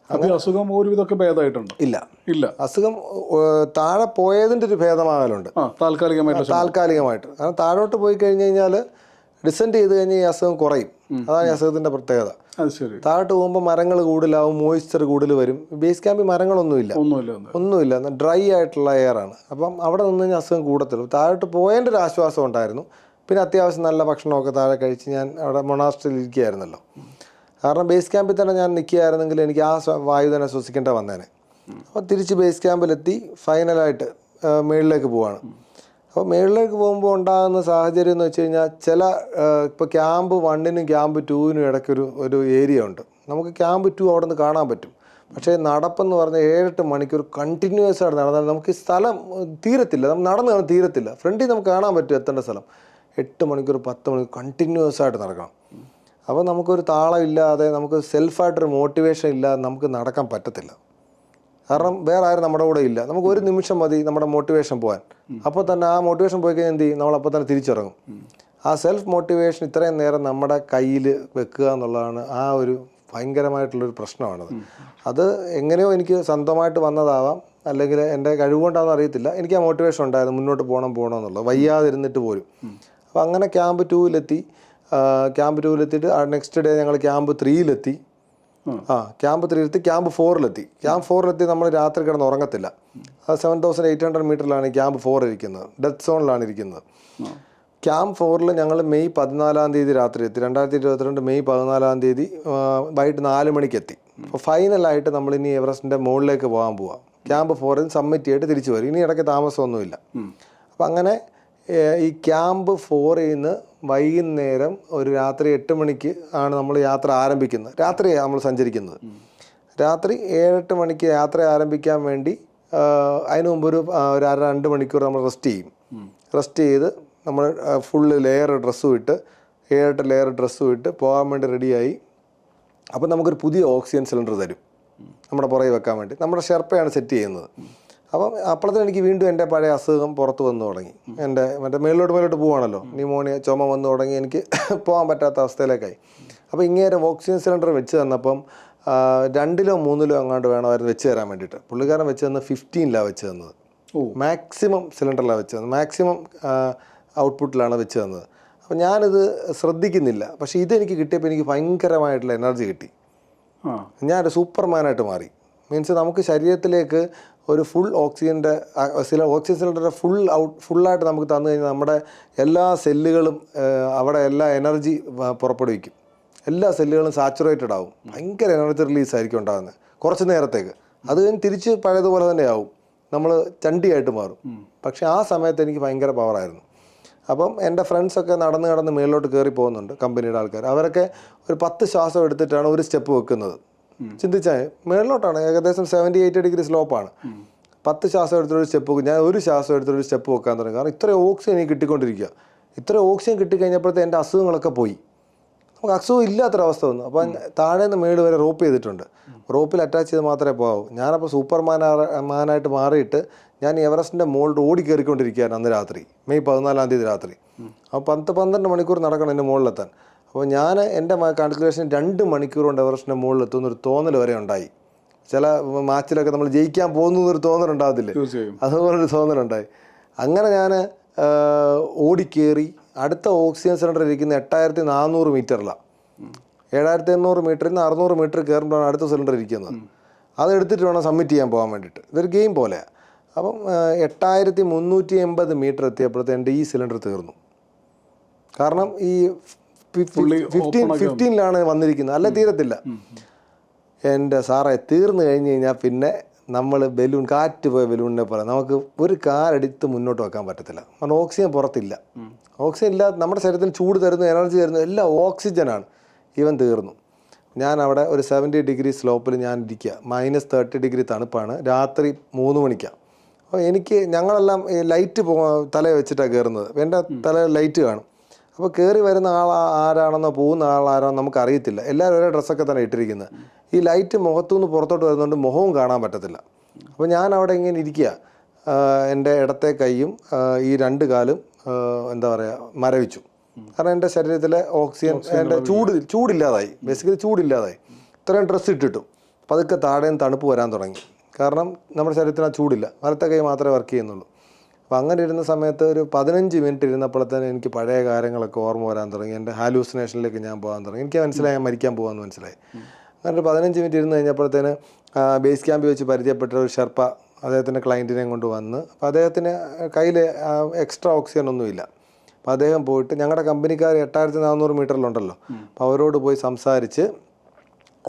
അസുഖം ഒരുവിധമൊക്കെ ഭേദമായിട്ടുണ്ട്? ഇല്ല ഇല്ല, അസുഖം താഴെ പോയതിൻ്റെ ഒരു ഭേദമാകലുണ്ട് താൽക്കാലികമായിട്ട്. കാരണം താഴോട്ട് പോയി കഴിഞ്ഞ് കഴിഞ്ഞാൽ ഡിസെൻഡ് ചെയ്ത് കഴിഞ്ഞാൽ ഈ അസുഖം കുറയും. അതാണ് ഈ അസുഖത്തിൻ്റെ പ്രത്യേകത. താഴോട്ട് പോകുമ്പോൾ മരങ്ങൾ കൂടുതലാവും, മോയ്സ്ചർ കൂടുതൽ വരും. ബേസ് ക്യാമ്പിൽ മരങ്ങളൊന്നുമില്ല, ഡ്രൈ ആയിട്ടുള്ള എയറാണ്. അപ്പം അവിടെ നിന്ന് കഴിഞ്ഞാൽ അസുഖം കൂടത്തുള്ളൂ. താഴോട്ട് പോയതിൻ്റെ ഒരു ആശ്വാസം ഉണ്ടായിരുന്നു. പിന്നെ അത്യാവശ്യം നല്ല ഭക്ഷണമൊക്കെ താഴെ കഴിച്ച് ഞാൻ അവിടെ മൊണാസ്ട്രിയിൽ ഇരിക്കുകയായിരുന്നല്ലോ. കാരണം ബേസ് ക്യാമ്പിൽ തന്നെ ഞാൻ നിൽക്കുകയായിരുന്നെങ്കിൽ എനിക്ക് ആ വായു തന്നെ ശ്വസിക്കേണ്ട വന്നേനെ. അപ്പോൾ തിരിച്ച് ബേസ് ക്യാമ്പിലെത്തി ഫൈനലായിട്ട് മേളിലേക്ക് പോവാണ്. അപ്പോൾ മേളിലേക്ക് പോകുമ്പോൾ ഉണ്ടാകുന്ന സാഹചര്യം എന്ന് വെച്ച് കഴിഞ്ഞാൽ ഇപ്പോൾ ക്യാമ്പ് 1-നും ക്യാമ്പ് 2-നും ഇടയ്ക്കൊരു ഏരിയ ഉണ്ട്. നമുക്ക് ക്യാമ്പ് 2 അവിടെ നിന്ന് കാണാൻ പറ്റും. പക്ഷേ നടപ്പെന്ന് പറഞ്ഞാൽ 7-8 മണിക്കൂർ കണ്ടിന്യൂസ് ആയിട്ട് നടന്നാൽ നമുക്ക് സ്ഥലം തീരത്തില്ല, നമ്മൾ നടന്ന് തീരത്തില്ല. ഫ്രണ്ടിൽ നമുക്ക് കാണാൻ പറ്റും എത്തേണ്ട സ്ഥലം. 8 മണിക്കൂർ 10 മണിക്കൂർ കണ്ടിന്യൂസ് ആയിട്ട് നടക്കണം. അപ്പോൾ നമുക്കൊരു താളം ഇല്ലാതെ, നമുക്ക് സെൽഫായിട്ടൊരു മോട്ടിവേഷൻ ഇല്ലാതെ നമുക്ക് നടക്കാൻ പറ്റത്തില്ല. കാരണം വേറെ ആരും നമ്മുടെ കൂടെ ഇല്ല. നമുക്ക് ഒരു നിമിഷം മതി നമ്മുടെ മോട്ടിവേഷൻ പോകാൻ. അപ്പോൾ തന്നെ ആ മോട്ടിവേഷൻ പോയി കഴിഞ്ഞാൽ എന്ത് ചെയ്യും, നമ്മളപ്പോൾ തന്നെ തിരിച്ചിറങ്ങും. ആ സെൽഫ് മോട്ടിവേഷൻ ഇത്രയും നേരം നമ്മുടെ കയ്യിൽ വെക്കുക എന്നുള്ളതാണ് ആ ഒരു ഭയങ്കരമായിട്ടുള്ളൊരു പ്രശ്നമാണത്. അത് എങ്ങനെയോ എനിക്ക് സ്വന്തമായിട്ട് വന്നതാവാം, അല്ലെങ്കിൽ എൻ്റെ കഴിവുകൊണ്ടാണെന്ന് അറിയത്തില്ല. എനിക്ക് ആ മോട്ടിവേഷൻ ഉണ്ടായിരുന്നു, മുന്നോട്ട് പോകണം എന്നുള്ളത്, വയ്യാതിരുന്നിട്ട് പോലും. അപ്പോൾ അങ്ങനെ ക്യാമ്പ് 2-ലെത്തി. ക്യാമ്പ് 2-ലെത്തിയിട്ട് നെക്സ്റ്റ് ഡേ ഞങ്ങൾ ക്യാമ്പ് 3-ലെത്തി. ക്യാമ്പ് 3-ലെത്തി. ക്യാമ്പ് 4-ലെത്തി. ക്യാമ്പ് 4-ലെത്തി നമ്മൾ രാത്രി കിടന്ന് ഉറങ്ങത്തില്ല. 7800 മീറ്ററിലാണ് ക്യാമ്പ് 4 ഇരിക്കുന്നത്, ഡെത്ത് സോണിലാണ് ഇരിക്കുന്നത്. ക്യാമ്പ് 4-ൽ ഞങ്ങൾ മെയ് 14 രാത്രി എത്തി. 2022 മെയ് 14 വൈകിട്ട് 4 മണിക്ക് എത്തി. അപ്പോൾ ഫൈനലായിട്ട് നമ്മളിനി എവറസ്റ്റിൻ്റെ മുകളിലേക്ക് പോകാൻ പോവാം. ക്യാമ്പ് 4 സബ്മിറ്റ് ചെയ്തിട്ട് തിരിച്ചു വരും. ഇനി ഇടയ്ക്ക് താമസമൊന്നുമില്ല. അപ്പം അങ്ങനെ ഈ ക്യാമ്പ് 4-ൽ നിന്ന് വൈകുന്നേരം ഒരു രാത്രി 8 മണിക്ക് ആണ് നമ്മൾ യാത്ര ആരംഭിക്കുന്നത്. രാത്രിയാണ് നമ്മൾ സഞ്ചരിക്കുന്നത്. രാത്രി 7-8 മണിക്ക് യാത്ര ആരംഭിക്കാൻ വേണ്ടി അതിന് മുമ്പ് ഒരു 2 മണിക്കൂർ നമ്മൾ റെസ്റ്റ് ചെയ്യും. റെസ്റ്റ് ചെയ്ത് നമ്മൾ ഫുള്ള് ലെയർ ഡ്രസ്സും ഇട്ട് 7-8 ലെയർ ഡ്രസ്സും ഇട്ട് പോകാൻ വേണ്ടി റെഡിയായി. അപ്പം നമുക്കൊരു പുതിയ ഓക്സിജൻ സിലിണ്ടർ തരും നമ്മുടെ പുറകെ വെക്കാൻ വേണ്ടി. നമ്മുടെ ഷെർപ്പയാണ് സെറ്റ് ചെയ്യുന്നത്. അപ്പം അപ്പോഴത്തേനും എനിക്ക് വീണ്ടും എൻ്റെ പഴയ അസുഖം പുറത്ത് വന്നു തുടങ്ങി. എൻ്റെ മേലോട്ട് പോവുകയാണല്ലോ, ന്യൂമോണിയ, ചുമ വന്നു തുടങ്ങി. എനിക്ക് പോകാൻ പറ്റാത്ത അവസ്ഥയിലേക്കായി. അപ്പോൾ ഇങ്ങേരെ ഓക്സിജൻ സിലിണ്ടർ വെച്ച് തന്നപ്പം 2-ലോ 3-ലോ അങ്ങോട്ട് വേണമായിരുന്നു വെച്ച് തരാൻ വേണ്ടിയിട്ട്. പുള്ളിക്കാരൻ വെച്ച് തന്നത് 15-ലാണ് വെച്ച് തന്നത്. മാക്സിമം സിലിണ്ടറിലാണ് വെച്ച് തന്നത്, മാക്സിമം ഔട്ട്പുട്ടിലാണ് വെച്ച് തന്നത്. അപ്പോൾ ഞാനിത് ശ്രദ്ധിക്കുന്നില്ല. പക്ഷേ ഇതെനിക്ക് കിട്ടിയപ്പോൾ എനിക്ക് ഭയങ്കരമായിട്ടുള്ള എനർജി കിട്ടി. ഞാനൊരു സൂപ്പർമാനായിട്ട് മാറി. മീൻസ് നമുക്ക് ശരീരത്തിലേക്ക് ഒരു ഫുൾ ഓക്സിജൻ സിലിണ്ടറിൻ്റെ ഫുള്ളായിട്ട് നമുക്ക് തന്നു കഴിഞ്ഞാൽ നമ്മുടെ എല്ലാ സെല്ലുകളും അവിടെ എല്ലാ എനർജി പുറപ്പെടുവിക്കും. എല്ലാ സെല്ലുകളും സാച്ചുറേറ്റഡ് ആവും. ഭയങ്കര എനർജി റിലീസായിരിക്കും ഉണ്ടാകുന്നത് കുറച്ച് നേരത്തേക്ക്. അത് കഴിഞ്ഞ് തിരിച്ച് പഴയതുപോലെ തന്നെ ആവും, നമ്മൾ ചണ്ടിയായിട്ട് മാറും. പക്ഷേ ആ സമയത്ത് എനിക്ക് ഭയങ്കര പവറായിരുന്നു. അപ്പം എൻ്റെ ഫ്രണ്ട്സൊക്കെ നടന്ന് മേളിലോട്ട് കയറി പോകുന്നുണ്ട്, കമ്പനിയുടെ ആൾക്കാർ. അവരൊക്കെ ഒരു 10 ശ്വാസം എടുത്തിട്ടാണ് ഒരു സ്റ്റെപ്പ് വെക്കുന്നത്. ചിന്തിച്ചാൽ മേളിലോട്ടാണ്, ഏകദേശം 78 ഡിഗ്രി സ്ലോപ്പാണ്. 10 ശ്വാസം എടുത്തൊരു സ്റ്റെപ്പ് വെക്കും. ഞാൻ ഒരു ശ്വാസം എടുത്തൊരു സ്റ്റെപ്പ് വെക്കാൻ തുടങ്ങി. കാരണം ഇത്രയും ഓക്സിജൻ എനിക്ക് കിട്ടിക്കൊണ്ടിരിക്കുക. ഇത്രയും ഓക്സിജൻ കിട്ടിക്കഴിഞ്ഞപ്പോഴത്തെ എൻ്റെ അസുഖങ്ങളൊക്കെ പോയി. നമുക്ക് അസുഖം ഇല്ലാത്തൊരവസ്ഥ വന്നു. അപ്പം താഴെ നിന്ന് മേട് വരെ റോപ്പ് ചെയ്തിട്ടുണ്ട്. റോപ്പിൽ അറ്റാച്ച് ചെയ്ത് മാത്രമേ പോകാവൂ. ഞാനപ്പോൾ സൂപ്പർമാനായിട്ട് മാറിയിട്ട് ഞാൻ എവറസ്റ്റിൻ്റെ മുകളിൽ ഓടി കയറിക്കൊണ്ടിരിക്കുകയാണ് അന്ന് രാത്രി, മെയ് 14 രാത്രി. അപ്പോൾ 10-12 മണിക്കൂർ നടക്കണം എൻ്റെ മുകളിലെത്താൻ. അപ്പോൾ ഞാൻ എൻ്റെ കാൽക്കുലേഷൻ 2 മണിക്കൂർ കൊണ്ട് എവറസ്റ്റിൻ്റെ മുകളിലെത്തുന്നൊരു തോന്നൽ വരെ ഉണ്ടായി. ചില മാച്ചിലൊക്കെ നമ്മൾ ജയിക്കാൻ പോകുന്നൊരു തോന്നലുണ്ടാകത്തില്ലേ, അതുപോലൊരു തോന്നലുണ്ടായി. അങ്ങനെ ഞാൻ ഓടിക്കേറി അടുത്ത ഓക്സിജൻ സിലിണ്ടർ ഇരിക്കുന്ന 8400 മീറ്ററിലാണ്. 7800 മീറ്ററിൽ നിന്ന് 600 മീറ്റർ കയറുമ്പോഴാണ് അടുത്ത സിലിണ്ടർ ഇരിക്കുന്നത്. അതെടുത്തിട്ട് വേണം സബ്മിറ്റ് ചെയ്യാൻ പോകാൻ വേണ്ടിയിട്ട്. ഇതൊരു ഗെയിം പോലെയാണ്. അപ്പം 8380 മീറ്റർ എത്തിയപ്പോഴത്തെ എൻ്റെ ഈ സിലിണ്ടർ തീർന്നു. കാരണം ഈ 15-ലാണ് വന്നിരിക്കുന്നത്, അല്ല തീരത്തില്ല. എൻ്റെ സാറേ തീർന്നു കഴിഞ്ഞ് കഴിഞ്ഞാൽ പിന്നെ നമ്മൾ ബലൂൺ, കാറ്റ് പോയ ബലൂണിനെ പോലെ നമുക്ക് ഒരു കാലെടുത്ത് മുന്നോട്ട് വെക്കാൻ പറ്റത്തില്ല. കാരണം ഓക്സിജൻ പുറത്തില്ല. ഓക്സിജൻ ഇല്ലാതെ നമ്മുടെ ശരീരത്തിന് ചൂട് തരുന്നു, എനർജി തരുന്നു, എല്ലാം ഓക്സിജനാണ്. ഇവൻ തീർന്നു. ഞാൻ അവിടെ ഒരു 70 ഡിഗ്രി സ്ലോപ്പിൽ ഞാൻ ഇരിക്കുക. -30 ഡിഗ്രി തണുപ്പാണ്. രാത്രി 3 മണിക്കാണ്. അപ്പോൾ ഞങ്ങളെല്ലാം ലൈറ്റ് തലയിൽ വെച്ചിട്ടാണ് കയറുന്നത്. എൻ്റെ തല ലൈറ്റ് കാണും. അപ്പോൾ കയറി വരുന്ന ആൾ ആരാണെന്നോ പോകുന്ന ആളാരാണെന്നോ നമുക്കറിയത്തില്ല. എല്ലാവരും ഒരേ ഡ്രസ്സൊക്കെ തന്നെ ഇട്ടിരിക്കുന്നത്. ഈ ലൈറ്റ് മുഖത്തുനിന്ന് പുറത്തോട്ട് വരുന്നതുകൊണ്ട് മുഖവും കാണാൻ പറ്റത്തില്ല. അപ്പോൾ ഞാൻ അവിടെ ഇങ്ങനെ ഇരിക്കുക. എൻ്റെ ഇടത്തെ കൈയും ഈ 2 കാലും എന്താ പറയുക മരവിച്ചു. കാരണം എൻ്റെ ശരീരത്തിലെ ഓക്സിജൻ, എൻ്റെ ചൂടില്ലാതായി. ബേസിക്കലി ചൂടില്ലാതായി. ഇത്രയും ഡ്രസ്സ് ഇട്ടിട്ടും പതുക്കെ താഴെ നിന്ന് തണുപ്പ് വരാൻ തുടങ്ങി. കാരണം നമ്മുടെ ശരീരത്തിന് ആ ചൂടില്ല, വലത്തെ കൈ മാത്രമേ വർക്ക് ചെയ്യുന്നുള്ളൂ. അപ്പോൾ അങ്ങനെ ഇരുന്ന സമയത്ത് ഒരു 15 മിനിറ്റ് ഇരുന്നപ്പോഴത്തേന് എനിക്ക് പഴയ കാര്യങ്ങളൊക്കെ ഓർമ്മ വരാൻ തുടങ്ങി. എൻ്റെ ഹാലൂസിനേഷനിലേക്ക് ഞാൻ പോകാൻ തുടങ്ങി. എനിക്ക് മനസ്സിലായി ഞാൻ മരിക്കാൻ പോകാമെന്ന് മനസ്സിലായി. അങ്ങനെ ഒരു 15 മിനിറ്റ് ഇരുന്ന് കഴിഞ്ഞപ്പോഴത്തേന് ബേസ് ക്യാമ്പിൽ വെച്ച് പരിചയപ്പെട്ട ഒരു ഷെർപ്പ അദ്ദേഹത്തിൻ്റെ ക്ലയൻറ്റിനെയും കൊണ്ട് വന്ന്, അപ്പോൾ അദ്ദേഹത്തിന് കയ്യിൽ എക്സ്ട്രാ ഓക്സിജൻ ഒന്നുമില്ല. അപ്പോൾ അദ്ദേഹം പോയിട്ട് ഞങ്ങളുടെ കമ്പനിക്കാർ 8400 മീറ്ററിലുണ്ടല്ലോ, അപ്പോൾ അവരോട് പോയി സംസാരിച്ച്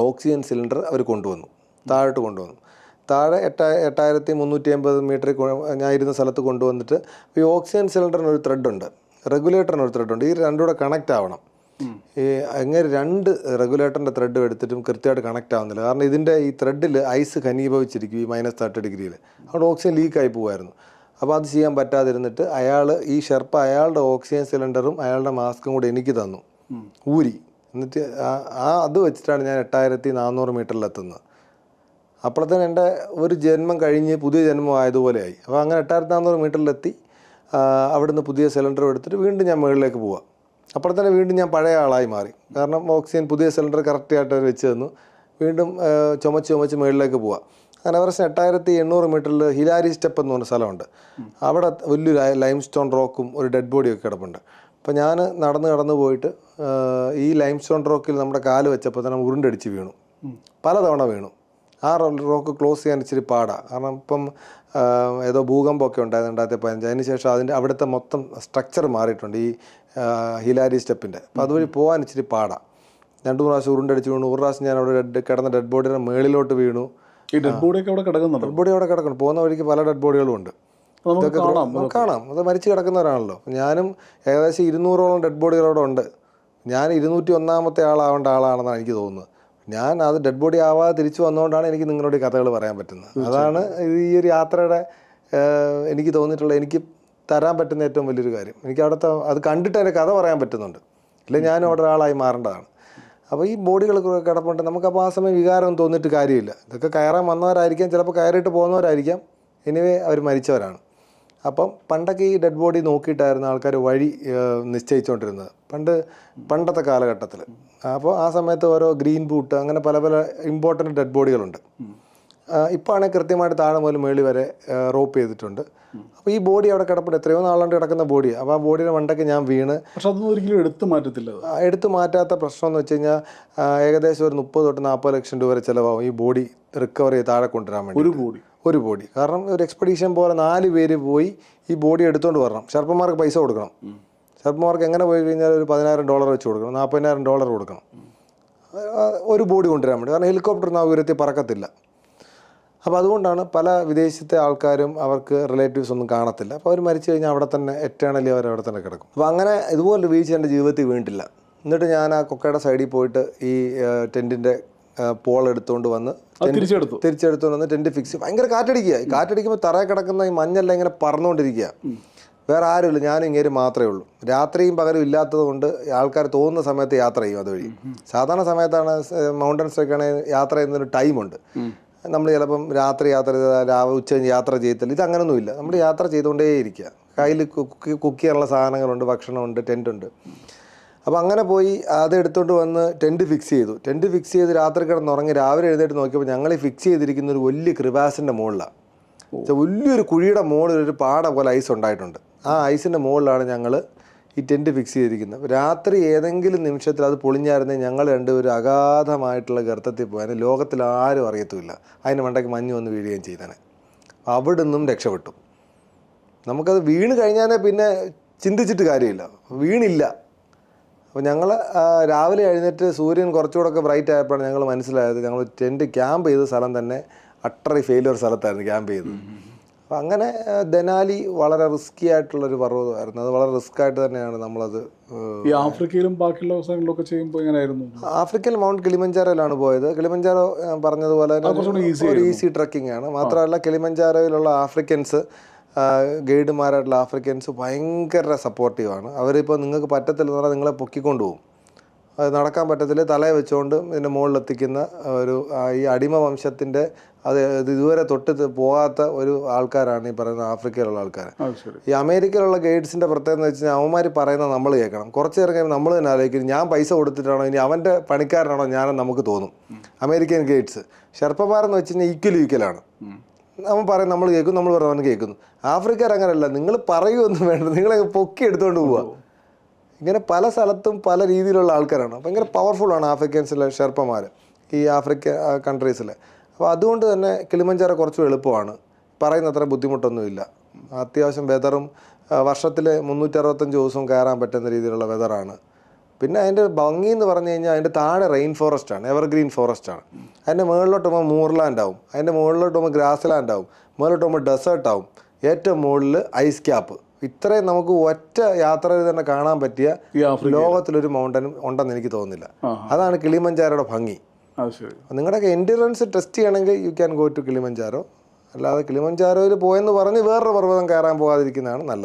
ഓക്സിജൻ സിലിണ്ടർ അവർ കൊണ്ടുവന്നു, താഴോട്ട് കൊണ്ടുവന്നു. താഴെ 8350 മീറ്ററിൽ ഞാൻ ഇരുന്ന സ്ഥലത്ത് കൊണ്ടുവന്നിട്ട് ഈ ഓക്സിജൻ സിലിണ്ടറിനൊരു ത്രെഡുണ്ട്, റെഗുലേറ്ററിനൊരു ത്രെഡുണ്ട്. ഈ രണ്ടും കൂടെ കണക്റ്റ് ആവണം. ഈ അങ്ങനെ 2 റെഗുലേറ്ററിൻ്റെ ത്രെഡ് എടുത്തിട്ടും കൃത്യമായിട്ട് കണക്റ്റ് ആവുന്നില്ല. കാരണം ഇതിൻ്റെ ഈ ത്രെഡിൽ ഐസ് ഘനീഭവിച്ചിരിക്കും ഈ -30 ഡിഗ്രിയിൽ. അവിടെ ഓക്സിജൻ ലീക്കായി പോകുമായിരുന്നു. അപ്പോൾ അത് ചെയ്യാൻ പറ്റാതിരുന്നിട്ട് ഈ ഷെർപ്പ അയാളുടെ ഓക്സിജൻ സിലിണ്ടറും അയാളുടെ മാസ്കും കൂടെ എനിക്ക് തന്നു, ഊരി. എന്നിട്ട് അത് വെച്ചിട്ടാണ് ഞാൻ 8400 മീറ്ററിലെത്തുന്നത്. അപ്പോഴത്തേന് എൻ്റെ ഒരു ജന്മം കഴിഞ്ഞ് പുതിയ ജന്മം ആയതുപോലെയായി. അപ്പോൾ അങ്ങനെ 8400 മീറ്ററിലെത്തി. അവിടുന്ന് പുതിയ സിലിണ്ടർ എടുത്തിട്ട് വീണ്ടും ഞാൻ മുകളിലേക്ക് പോവാം. അപ്പോഴത്തന്നെ വീണ്ടും ഞാൻ പഴയ ആളായി മാറി. കാരണം ഓക്സിജൻ പുതിയ സിലിണ്ടർ കറക്റ്റായിട്ട് അവർ വെച്ച് തന്നു. വീണ്ടും ചുമച്ച് മുകളിലേക്ക് പോവാം. അങ്ങനെ വർഷം 8800 മീറ്ററിൽ ഹിലാരി സ്റ്റെപ്പ് എന്ന് പറഞ്ഞ സ്ഥലമുണ്ട്. അവിടെ വലിയൊരു ലൈം സ്റ്റോൺ റോക്കും ഒരു ഡെഡ് ബോഡിയൊക്കെ കിടപ്പുണ്ട്. അപ്പോൾ ഞാൻ നടന്ന് പോയിട്ട് ഈ ലൈം സ്റ്റോൺ റോക്കിൽ നമ്മുടെ കാല് വെച്ചപ്പോൾ തന്നെ ഉരുണ്ടടിച്ച് വീണു, പലതവണ വീണു. ആ റോക്ക് ക്ലോസ് ചെയ്യാൻ ഇച്ചിരി പാടാണ്. കാരണം ഇപ്പം ഏതോ ഭൂകമ്പമൊക്കെ ഉണ്ടായിരുന്നു 2015. അതിന് ശേഷം അവിടുത്തെ മൊത്തം സ്ട്രക്ചർ മാറിയിട്ടുണ്ട് ഈ ഹിലാരി സ്റ്റെപ്പിൻ്റെ. അപ്പോൾ അതുവഴി പോകാൻ ഇച്ചിരി പാടാണ്. 2-3 പ്രാവശ്യം ഉരുണ്ടടിച്ച് വീണു. ഒരു പ്രാവശ്യം ഞാൻ അവിടെ കിടന്ന ഡെഡ് ബോഡിയുടെ മേളിലോട്ട് വീണു. ഈ ഡെഡ് ബോഡിയൊക്കെ അവിടെ കിടക്കുന്നുണ്ട്. ഡെഡ് ബോഡി അവിടെ കിടക്കണം. പോകുന്ന വഴിക്ക് പല ഡെഡ് ബോഡികളും ഉണ്ട്. ഇതൊക്കെ കാണാം. അത് മരിച്ചു കിടക്കുന്നവരാണല്ലോ. ഞാനും ഏകദേശം 200ഓളം ഡെഡ് ബോഡികളോടെ ഉണ്ട്. ഞാൻ 201ാമത്തെ ആളാവേണ്ട ആളാണെന്നാണ് എനിക്ക് തോന്നുന്നത്. ഞാൻ അത് ഡെഡ് ബോഡി ആവാതെ തിരിച്ചു വന്നുകൊണ്ടാണ് എനിക്ക് നിങ്ങളോട് ഈ കഥകൾ പറയാൻ പറ്റുന്നത്. അതാണ് ഈ ഒരു യാത്രയുടെ എനിക്ക് തോന്നിയിട്ടുള്ള എനിക്ക് തരാൻ പറ്റുന്ന ഏറ്റവും വലിയൊരു കാര്യം. എനിക്ക് അവിടുത്തെ അത് കണ്ടിട്ട് എൻ്റെ കഥ പറയാൻ പറ്റുന്നുണ്ട്. ഇല്ലെങ്കിൽ ഞാനും അവിടെ ഒരാളായി മാറേണ്ടതാണ്. അപ്പോൾ ഈ ബോഡികൾ കിടപ്പുണ്ട്. നമുക്കപ്പോൾ ആ സമയം വികാരം തോന്നിയിട്ട് കാര്യമില്ല. ഇതൊക്കെ കയറാൻ വന്നവരായിരിക്കാം, ചിലപ്പോൾ കയറിയിട്ട് പോകുന്നവരായിരിക്കാം. എനിവേ അവർ മരിച്ചവരാണ്. അപ്പം പണ്ടൊക്കെ ഈ ഡെഡ് ബോഡി നോക്കിയിട്ടായിരുന്നു ആൾക്കാർ വഴി നിശ്ചയിച്ചുകൊണ്ടിരുന്നത്, പണ്ടത്തെ കാലഘട്ടത്തിൽ. അപ്പോൾ ആ സമയത്ത് ഓരോ ഗ്രീൻ ബൂട്ട് അങ്ങനെ പല ഇമ്പോർട്ടൻറ്റ് ഡെഡ് ബോഡികളുണ്ട്. ഇപ്പോൾ ആണെങ്കിൽ കൃത്യമായിട്ട് താഴെ മുതൽ മേളി വരെ റോപ്പ് ചെയ്തിട്ടുണ്ട്. അപ്പോൾ ഈ ബോഡി അവിടെ കിടപ്പുണ്ട്, എത്രയോ നാളുകൊണ്ട് കിടക്കുന്ന ബോഡിയാണ്. അപ്പോൾ ആ ബോഡിയുടെ മണ്ടയ്ക്ക് ഞാൻ വീണ്. പക്ഷെ അതൊന്നും ഒരിക്കലും എടുത്തു മാറ്റാത്ത പ്രശ്നം എന്ന് വെച്ച് കഴിഞ്ഞാൽ ഏകദേശം ഒരു 30 തൊട്ട് 40 ലക്ഷം രൂപ വരെ ചിലവാകും ഈ ബോഡി റിക്കവർ ചെയ്ത് താഴെ കൊണ്ടുവരാൻ വേണ്ടി. ഒരു ബോഡി കാരണം ഒരു എക്സ്പെഡീഷൻ പോലെ 4 പേര് പോയി ഈ ബോഡി എടുത്തുകൊണ്ട് വരണം. ഷെർപ്പന്മാർക്ക് പൈസ കൊടുക്കണം. ഷെർപ്പന്മാർക്ക് എങ്ങനെ പോയി കഴിഞ്ഞാൽ ഒരു $10,000 വെച്ച് കൊടുക്കണം, $40,000 കൊടുക്കണം ഒരു ബോഡി കൊണ്ടുവരാൻ വേണ്ടി. കാരണം ഹെലികോപ്റ്റർ ആ ഉയരത്തിൽ പറക്കത്തില്ല. അപ്പോൾ അതുകൊണ്ടാണ് പല വിദേശത്തെ ആൾക്കാരും അവർക്ക് റിലേറ്റീവ്സ് ഒന്നും കാണത്തില്ല. അപ്പോൾ അവർ മരിച്ചു കഴിഞ്ഞാൽ അവിടെ തന്നെ എറ്റേണലി അവർ അവിടെ തന്നെ കിടക്കും. അപ്പോൾ അങ്ങനെ ഇതുപോലൊരു വീഴ്ച എൻ്റെ ജീവിതത്തിൽ വീണിട്ടില്ല. എന്നിട്ട് ഞാൻ ആ കൊക്കയുടെ സൈഡിൽ പോയിട്ട് ഈ ടെൻറ്റിൻ്റെ പോൾ എടുത്തുകൊണ്ട് വന്ന് തിരിച്ചെടുത്തുകൊണ്ട് വന്ന് ടെൻറ്റ് ഫിക്സ്. ഭയങ്കര കാറ്റടിക്കുമ്പോൾ തറയിൽ കിടക്കുന്ന ഈ മഞ്ഞെല്ലാം ഇങ്ങനെ പറന്നുകൊണ്ടിരിക്കുക. വേറെ ആരുമില്ല, ഞാനും ഇങ്ങനെ മാത്രമേ ഉള്ളൂ. രാത്രിയും പകലും ഇല്ലാത്തത് കൊണ്ട് ആൾക്കാർ തോന്നുന്ന സമയത്ത് യാത്ര ചെയ്യും. അതുവഴി സാധാരണ സമയത്താണ് മൗണ്ടൻസിലൊക്കെ ആണെങ്കിൽ യാത്ര ചെയ്യുന്നൊരു ടൈമുണ്ട്. നമ്മൾ ചിലപ്പം രാത്രി യാത്ര ചെയ്താൽ രാവിലെ ഉച്ച കഴിഞ്ഞ് യാത്ര ചെയ്യത്തില്ല. ഇതങ്ങനൊന്നുമില്ല. നമ്മൾ യാത്ര ചെയ്തുകൊണ്ടേയിരിക്കുക. കയ്യിൽ കുക്ക് ചെയ്യാനുള്ള സാധനങ്ങളുണ്ട്, ഭക്ഷണമുണ്ട്, ടെൻറ്റുണ്ട്. അപ്പോൾ അങ്ങനെ പോയി അത് എടുത്തുകൊണ്ട് വന്ന് ടെൻറ്റ് ഫിക്സ് ചെയ്ത് രാത്രി കിടന്നുറങ്ങി രാവിലെ എഴുന്നേറ്റ് നോക്കിയപ്പോൾ ഞങ്ങൾ ഈ ഫിക്സ് ചെയ്തിരിക്കുന്ന ഒരു വലിയ ക്രിവാസിൻ്റെ മുകളിലാണ്. വലിയൊരു കുഴിയുടെ മുകളിൽ ഒരു പാട പോലെ ഐസ് ഉണ്ടായിട്ടുണ്ട്. ആ ഐസിൻ്റെ മുകളിലാണ് ഞങ്ങൾ ഈ ടെൻറ്റ് ഫിക്സ് ചെയ്തിരിക്കുന്നത്. രാത്രി ഏതെങ്കിലും നിമിഷത്തിൽ അത് പൊളിഞ്ഞായിരുന്നെങ്കിൽ ഞങ്ങൾ രണ്ടുപേരും അഗാധമായിട്ടുള്ള ഗർത്തത്തിൽ പോയാൽ ലോകത്തിൽ ആരും അറിയത്തുമില്ല. അതിന് മണ്ടയ്ക്ക് മഞ്ഞ് വന്ന് വീഴുകയും ചെയ്തേനെ. അവിടെ നിന്നും രക്ഷപ്പെട്ടു. നമുക്കത് വീണ് കഴിഞ്ഞാൽ പിന്നെ ചിന്തിച്ചിട്ട് കാര്യമില്ല, വീണില്ല. അപ്പോൾ ഞങ്ങൾ രാവിലെ എഴുന്നേറ്റ് സൂര്യൻ കുറച്ചുകൂടെ ബ്രൈറ്റ് ആയപ്പോഴാണ് ഞങ്ങൾ മനസ്സിലായത് ഞങ്ങൾ ടെൻറ്റ് ക്യാമ്പ് ചെയ്ത സ്ഥലം തന്നെ അട്ടറി ഫെയിലിയർ സ്ഥലത്തായിരുന്നു ക്യാമ്പ് ചെയ്തത്. അപ്പോൾ അങ്ങനെ ദനാലി വളരെ റിസ്കി ആയിട്ടുള്ളൊരു പർവ്വതമായിരുന്നു. അത് വളരെ റിസ്ക് ആയിട്ട് തന്നെയാണ് നമ്മളത്. ഈ ആഫ്രിക്കയിലും ബാക്കിയുള്ള സ്ഥലങ്ങളിലൊക്കെ ചെയ്യുമ്പോൾ എങ്ങനെയായിരുന്നു? ആഫ്രിക്കയിൽ മൗണ്ട് കിളിമഞ്ചാരോയിലാണ് പോയത്. കിളിമഞ്ചാരോ പറഞ്ഞതുപോലെ ഒരു ഈസി ട്രക്കിംഗ് ആണ്. മാത്രമല്ല കിളിമഞ്ചാരോയിലുള്ള ആഫ്രിക്കൻസ് ഗൈഡുമാരായിട്ടുള്ള ആഫ്രിക്കൻസ് ഭയങ്കര സപ്പോർട്ടീവാണ്. അവരിപ്പോൾ നിങ്ങൾക്ക് പറ്റത്തില്ലെന്ന് പറഞ്ഞാൽ നിങ്ങളെ പൊക്കിക്കൊണ്ടു പോകും. അത് നടക്കാൻ പറ്റത്തില്ല, തലയെ വെച്ചുകൊണ്ട് ഇതിൻ്റെ മുകളിലെത്തിക്കുന്ന ഈ അടിമ വംശത്തിൻ്റെ ഇത് ഇതുവരെ തൊട്ട് പോകാത്ത ഒരു ആൾക്കാരാണ് ഈ പറയുന്ന ആഫ്രിക്കയിലുള്ള ആൾക്കാർ. ഈ അമേരിക്കയിലുള്ള ഗൈഡ്സിൻ്റെ പ്രത്യേകത എന്ന് വെച്ച് കഴിഞ്ഞാൽ അവന്മാർ പറയുന്നത് നമ്മൾ കേൾക്കണം. കുറച്ച് നേരം കഴിയുമ്പോൾ നമ്മൾ തന്നെ ആലോചിക്കും, ഞാൻ പൈസ കൊടുത്തിട്ടാണോ ഇനി അവൻ്റെ പണിക്കാരനാണോ ഞാനെന്ന് നമുക്ക് തോന്നും. അമേരിക്കൻ ഗൈഡ്സ് ഷെർപ്പന്മാരെന്ന് വെച്ച് കഴിഞ്ഞാൽ ഈക്വലാണ്. അവൻ പറയും നമ്മൾ കേൾക്കും, നമ്മൾ പറയും അവൻ കേൾക്കുന്നു. ആഫ്രിക്കർ അങ്ങനെയല്ല, നിങ്ങൾ പറയുമൊന്നും വേണ്ട, നിങ്ങളെ പൊക്കി എടുത്തുകൊണ്ട് പോവുക. ഇങ്ങനെ പല സ്ഥലത്തും പല രീതിയിലുള്ള ആൾക്കാരാണ്. ഭയങ്കര പവർഫുള്ളാണ് ആഫ്രിക്കൻസിലെ ഷെർപ്പന്മാർ ഈ ആഫ്രിക്ക കൺട്രീസിൽ. അപ്പോൾ അതുകൊണ്ട് തന്നെ കിളിമഞ്ചാരോ കുറച്ചും എളുപ്പമാണ്, പറയുന്നത്ര ബുദ്ധിമുട്ടൊന്നുമില്ല. അത്യാവശ്യം വെതറും വർഷത്തിൽ 365 ദിവസവും കയറാൻ പറ്റുന്ന രീതിയിലുള്ള വെതറാണ്. പിന്നെ അതിൻ്റെ ഭംഗി എന്ന് പറഞ്ഞു കഴിഞ്ഞാൽ അതിൻ്റെ താഴെ റെയിൻ ഫോറസ്റ്റാണ്, എവർഗ്രീൻ ഫോറസ്റ്റാണ്. അതിൻ്റെ മുകളിലോട്ട് പോകുമ്പോൾ മൂർലാൻഡ് ആവും, അതിൻ്റെ മുകളിലോട്ട് പോകുമ്പോൾ ഗ്രാസ് ലാൻഡ് ആവും, മുകളിലോട്ട് പോകുമ്പോൾ ഡെസേർട്ട് ആവും, ഏറ്റവും മുകളിൽ ഐസ് ക്യാപ്പ്. ഇത്രയും നമുക്ക് ഒറ്റ യാത്രയിൽ തന്നെ കാണാൻ പറ്റിയ ലോകത്തിലൊരു മൗണ്ടനും ഉണ്ടെന്ന് എനിക്ക് തോന്നുന്നില്ല. അതാണ് കിളിമഞ്ചാരോയുടെ ഭംഗി. നിങ്ങളുടെയൊക്കെ എൻഡ്യൂറൻസ് ടെസ്റ്റ് ചെയ്യണമെങ്കിൽ you can go to Kilimanjaro. അല്ലാതെ കിളിമഞ്ചാരോയിൽ പോയെന്ന് പറഞ്ഞ് വേറൊരു പർവ്വതം കയറാൻ പോകാതിരിക്കുന്നതാണ് നല്ലത്.